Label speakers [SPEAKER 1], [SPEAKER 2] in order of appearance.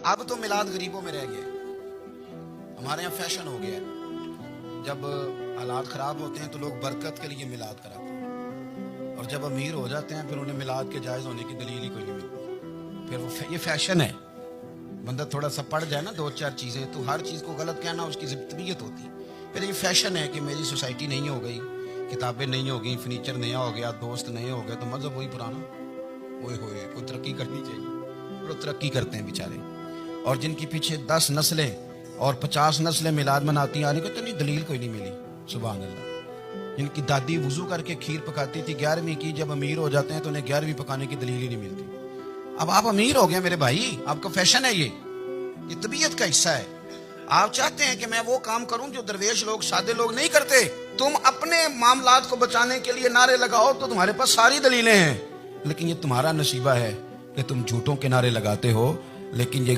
[SPEAKER 1] अब तो मिलाद गरीबों में रह गया। हमारे यहाँ फैशन हो गया है, जब हालात खराब होते हैं तो लोग बरकत के लिए मिलाद कराते हैं, और जब अमीर हो जाते हैं फिर उन्हें मिलाद के जायज होने की दलील ही कोई नहीं मिलती। फिर वो ये फैशन है। बंदा थोड़ा सा पढ़ जाए ना दो चार चीजें तो हर चीज को गलत कहना उसकी तबीयत होती। फिर ये फैशन है कि मेरी सोसाइटी नहीं हो गई, किताबें नहीं हो गई, फर्नीचर नया हो गया, दोस्त नए हो गए, तो मजहब वही पुराना। ओए होए, कोई तरक्की करनी चाहिए। लोग तरक्की करते हैं बेचारे, और जिनकी पीछे 10 नस्लें और 50 नस्लें मिलाद मनाती आ रही, तो इतनी दलील कोई नहीं मिली। सुभान अल्लाह। जिनकी दादी वुजू करके खीर पकाती थी 11वीं की, जब अमीर हो जाते हैं तो उन्हें 11वीं पकाने की दलील ही नहीं मिलती। अब आप अमीर हो गए मेरे भाई, आपका फैशन है, ये तबीयत का हिस्सा है। आप चाहते हैं कि मैं वो काम करूं जो दरवेश लोग, सादे लोग नहीं करते। तुम अपने मामलात को बचाने के लिए नारे लगाओ तो तुम्हारे पास सारी दलीलें हैं, लेकिन ये तुम्हारा नसीबा है कि तुम झूठों के नारे लगाते हो। लेकिन ये